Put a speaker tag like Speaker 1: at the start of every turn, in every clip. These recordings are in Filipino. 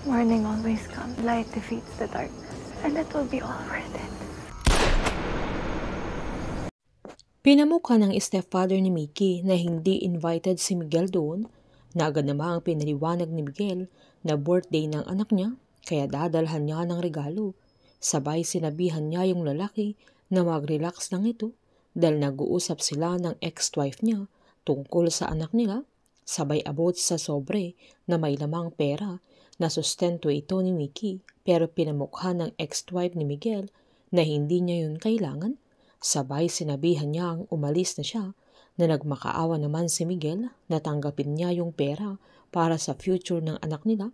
Speaker 1: Morning always comes. Light defeats the darkness, and it will be all worth it.
Speaker 2: Pinamukha ng stepfather ni Mickey na hindi invited si Miguel doon, na agad namang pinaliwanag ni Miguel na birthday ng anak niya kaya dadalhan niya ng regalo. Sabay sinabihan niya yung lalaki na mag-relax lang ito dahil nag-uusap sila ng ex-wife niya tungkol sa anak nila. Sabay abot sa sobre na may lamang pera na sustento ito ni Mickey, pero pinamukha ng ex-wife ni Miguel na hindi niya yun kailangan. Sabay sinabihan niya ang umalis na siya, na nagmakaawa naman si Miguel na tanggapin niya yung pera para sa future ng anak nila,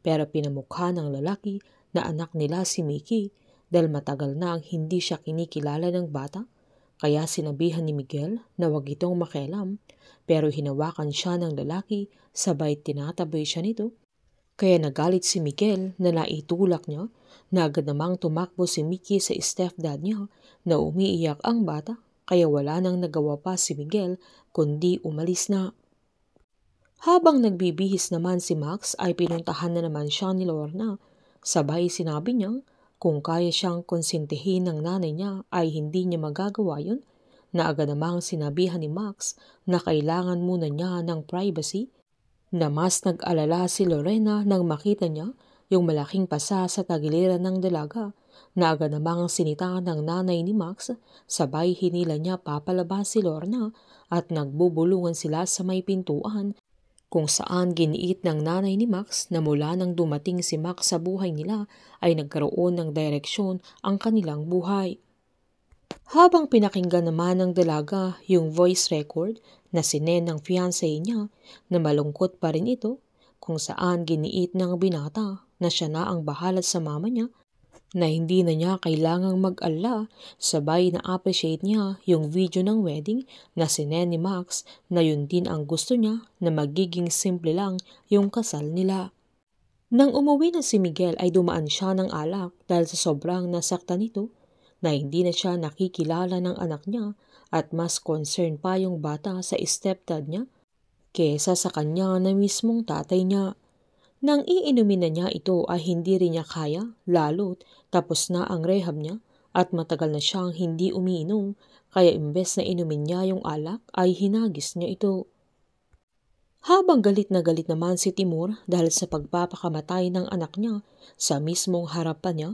Speaker 2: pero pinamukha ng lalaki na anak nila si Mickey dahil matagal na ang hindi siya kinikilala ng bata, kaya sinabihan ni Miguel na wag itong makialam, pero hinawakan siya ng lalaki sabay tinataboy siya nito. Kaya nagalit si Miguel na naitulak niya, na agad namang tumakbo si Mickey sa stepdad niya na umiiyak ang bata, kaya wala nang nagawa pa si Miguel kundi umalis na. Habang nagbibihis naman si Max ay pinuntahan na naman siya ni Lorna. Sabay sinabi niya kung kaya siyang konsintihin ng nanay niya ay hindi niya magagawa yun, na agad namang sinabihan ni Max na kailangan muna niya ng privacy, na mas nag-alala si Lorena nang makita niya yung malaking pasa sa tagiliran ng dalaga, na agad namang sinita ng nanay ni Max. Sabay hinila niya papalabas si Lorna at nagbubulungan sila sa may pintuan, kung saan giniit ng nanay ni Max na mula nang dumating si Max sa buhay nila ay nagkaroon ng direksyon ang kanilang buhay. Habang pinakinggan naman ng dalaga yung voice record na sinen ng fiancé niya, na malungkot pa rin ito, kung saan giniit ng binata na siya na ang bahala sa mama niya, na hindi na niya kailangang mag-alala. Sabay na appreciate niya yung video ng wedding na sinen ni Max, na yun din ang gusto niya, na magiging simple lang yung kasal nila. Nang umuwi na si Miguel ay dumaan siya ng alak dahil sa sobrang nasaktan nito, na hindi na siya nakikilala ng anak niya at mas concern pa yung bata sa stepdad niya kesa sa kanya na mismong tatay niya. Nang iinumin na niya ito ay hindi rin niya kaya, lalo't tapos na ang rehab niya at matagal na siyang hindi umiinom, kaya imbes na inumin niya yung alak ay hinagis niya ito. Habang galit naman si Timur dahil sa pagpapakamatay ng anak niya sa mismong harapan niya,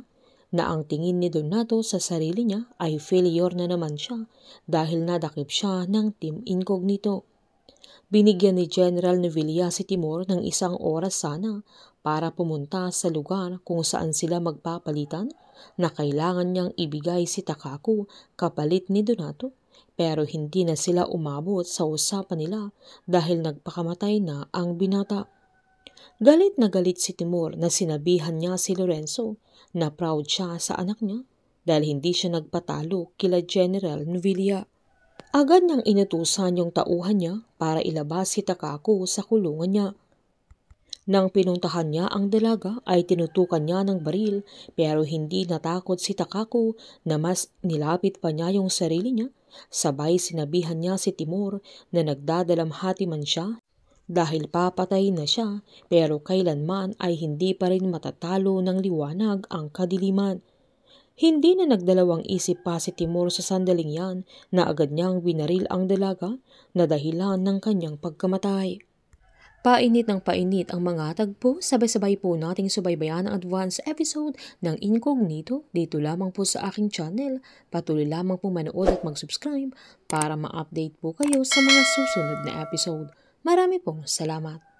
Speaker 2: na ang tingin ni Donato sa sarili niya ay failure na naman siya dahil nadakip siya ng Team Incognito. Binigyan ni General Novilla si Timur ng 1 oras sana para pumunta sa lugar kung saan sila magpapalitan, na kailangan niyang ibigay si Takaku kapalit ni Donato, pero hindi na sila umabot sa usapan nila dahil nagpakamatay na ang binata. Galit na galit si Timur na sinabihan niya si Lorenzo na proud siya sa anak niya dahil hindi siya nagpatalo kila General Novilla. Agad niyang inutusan yung tauhan niya para ilabas si Takaku sa kulungan niya. Nang pinuntahan niya ang dalaga ay tinutukan niya ng baril, pero hindi natakot si Takaku na mas nilapit pa niya yung sarili niya. Sabay sinabihan niya si Timur na nagdadalamhati man siya dahil papatay na siya, pero kailanman ay hindi pa rin matatalo ng liwanag ang kadiliman. Hindi na nagdalawang isip pa si Timur sa sandaling yan, na agad niyang binaril ang dalaga na dahilan ng kanyang pagkamatay. Painit ng painit ang mga tagpo, sabay-sabay po nating subaybayan ang advance episode ng Incognito dito lamang po sa aking channel. Patuloy lamang po manood at mag-subscribe para ma-update po kayo sa mga susunod na episode. Marami pong salamat.